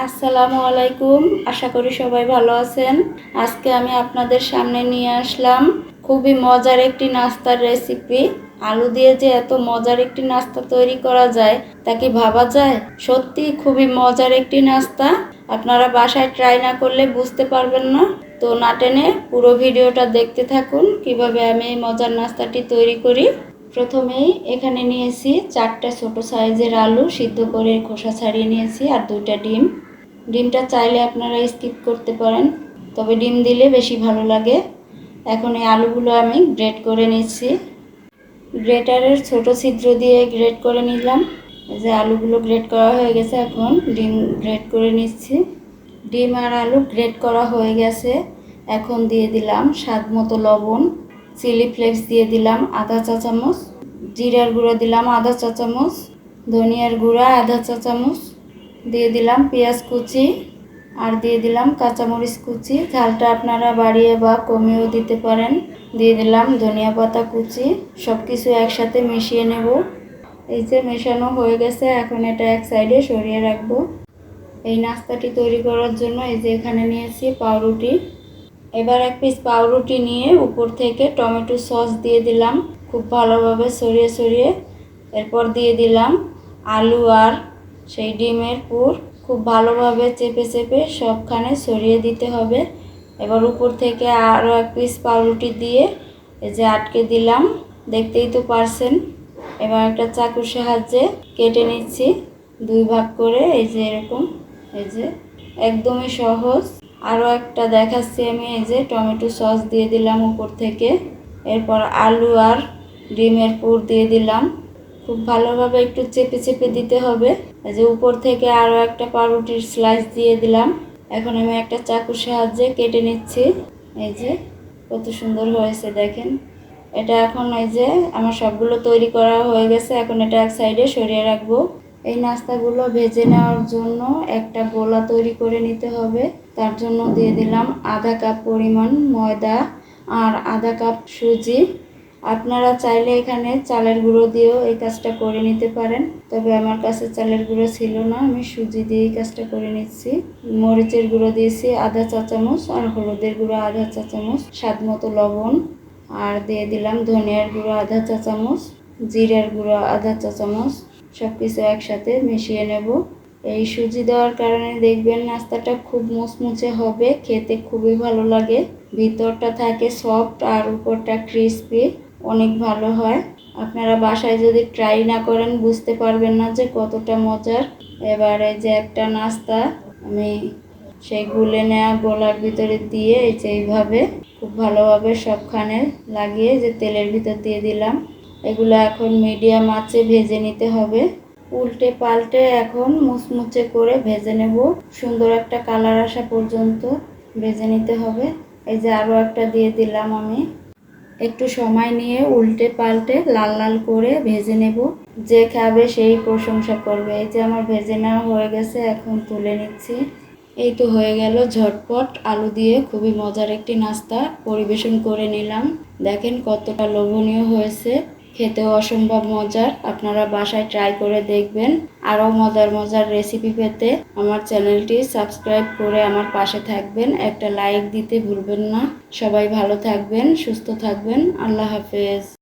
আসসালামু আলাইকুম। আশা করি সবাই ভালো আছেন। আজকে আমি আপনাদের সামনে নিয়ে আসলাম খুবই মজার একটি নাস্তার রেসিপি। আলু দিয়ে যে এত মজার একটি নাস্তা তৈরি করা যায় তা কি ভাবা যায়? সত্যি খুবই মজার একটি নাস্তা। আপনারা বাসায় ট্রাই না করলে বুঝতে পারবেন না। তো না টেনে পুরো ভিডিওটা দেখতে থাকুন কিভাবে আমি এই মজার নাস্তাটি তৈরি করি। প্রথমেই এখানে নিয়েছি 4টা ছোট সাইজের আলু সিদ্ধ করে খোসা ছাড়িয়ে নিয়েছি আর 2টা ডিম। ডিমটা চাইলে আপনারা স্কিপ করতে পারেন, তবে ডিম দিলে বেশি ভালো লাগে। এখন এই আলুগুলো আমি গ্রেট করে নিচ্ছি। গ্রেটারের ছোট ছিদ্র দিয়ে গ্রেট করে নিলাম। এই যে আলুগুলো গ্রেট করা হয়ে গেছে, এখন ডিম গ্রেট করে নিচ্ছি। ডিম আর আলু গ্রেট করা হয়ে গেছে। এখন দিয়ে দিলাম স্বাদ মতো লবণ, চিলি ফ্লেক্স দিয়ে দিলাম আধা চা চামচ, জিরার গুঁড়ো দিলাম আধা চা চামচ, ধনিয়ার গুঁড়া আধা চা চামচ, দিয়ে দিলাম পেঁয়াজ কুচি আর দিয়ে দিলাম কাঁচামরিচ কুচি। ঝালটা আপনারা বাড়িয়ে বা কমিয়েও দিতে পারেন। দিয়ে দিলাম ধনিয়া পাতা কুচি। সব কিছু একসাথে মিশিয়ে নেব। এই যে মেশানো হয়ে গেছে, এখন এটা এক সাইডে সরিয়ে রাখবো। এই নাস্তাটি তৈরি করার জন্য এই যে এখানে নিয়েছি পাউরুটি। এবার এক পিস পাউরুটি নিয়ে উপর থেকে টমেটো সস দিয়ে দিলাম খুব ভালোভাবে ছড়িয়ে ছড়িয়ে। এরপর দিয়ে দিলাম আলু আর সেই ডিমের পুর। খুব ভালোভাবে চেপে চেপে সবখানে ছড়িয়ে দিতে হবে। এবার উপর থেকে আরও এক পিস পাউরুটি দিয়ে এই যে আটকে দিলাম, দেখতেই তো পারছেন। এবার একটা চাকুর সাহায্যে কেটে নিচ্ছি 2 ভাগ করে। এই যে এরকম, এই যে একদমই সহজ। আরও একটা দেখাচ্ছি আমি। এই যে টমেটো সস দিয়ে দিলাম উপর থেকে। এরপর আলু আর ডিমের পুর দিয়ে দিলাম। খুব ভালোভাবে একটু চেপে চেপে দিতে হবে। এই যে উপর থেকে আরও একটা পাউরুটির স্লাইস দিয়ে দিলাম। এখন আমি একটা চাকুর সাহায্যে কেটে নিচ্ছি। এই যে কত সুন্দর হয়েছে দেখেন। এটা এখন এই যে আমার সবগুলো তৈরি করা হয়ে গেছে। এখন এটা এক সাইডে সরিয়ে রাখবো। এই নাস্তাগুলো ভেজে নেওয়ার জন্য একটা গোলা তৈরি করে নিতে হবে। তার জন্য দিয়ে দিলাম আধা কাপ পরিমাণ ময়দা আর আধা কাপ সুজি। আপনারা চাইলে এখানে চালের গুঁড়ো দিয়েও এই কাজটা করে নিতে পারেন, তবে আমার কাছে চালের গুঁড়ো ছিল না, আমি সুজি দিয়ে এই কাজটা করে নিচ্ছি। মরিচের গুঁড়ো দিয়েছি আধা চা চামচ আর হলুদের গুঁড়ো আধা চা চামচ, স্বাদ মতো লবণ, আর দিয়ে দিলাম ধনিয়ার গুঁড়ো আধা চা চামচ, জিরার গুঁড়ো আধা চা চামচ। সব কিছু একসাথে মিশিয়ে নেব। এই সুজি দেওয়ার কারণে দেখবেন নাস্তাটা খুব মুচমুচে হবে, খেতে খুবই ভালো লাগে। ভিতরটা থাকে সফট আর উপরটা ক্রিস্পি, অনেক ভালো হয়। আপনারা বাসায় যদি ট্রাই না করেন বুঝতে পারবেন না যে কতটা মজার। এবারে যে একটা নাস্তা আমি সেই গুলে নেওয়া গোলার ভিতরে দিয়ে এই যে এইভাবে খুব ভালোভাবে সবখানে লাগিয়ে যে তেলের ভিতর দিয়ে দিলাম। এগুলো এখন মিডিয়াম আঁচে ভেজে নিতে হবে। উল্টে পাল্টে এখন মুচমুচে করে ভেজে নেব। সুন্দর একটা কালার আসা পর্যন্ত ভেজে নিতে হবে। এই যে আরও একটা দিয়ে দিলাম আমি। একটু সময় নিয়ে উল্টে পাল্টে লাল লাল করে ভেজে নেব। যে খাবে সেই প্রশংসা করবে। এই যে আমার ভেজে নেওয়া হয়ে গেছে, এখন তুলে নিচ্ছি। এই তো হয়ে গেল ঝটপট আলু দিয়ে খুবই মজার একটি নাস্তা। পরিবেশন করে নিলাম। দেখেন কতটা লোভনীয় হয়েছে, খেতেও অসম্ভব মজার। আপনারা বাসায় ট্রাই করে দেখবেন। আরও মজার মজার রেসিপি পেতে আমার চ্যানেলটি সাবস্ক্রাইব করে আমার পাশে থাকবেন। একটা লাইক দিতে ভুলবেন না। সবাই ভালো থাকবেন, সুস্থ থাকবেন। আল্লাহ হাফেজ।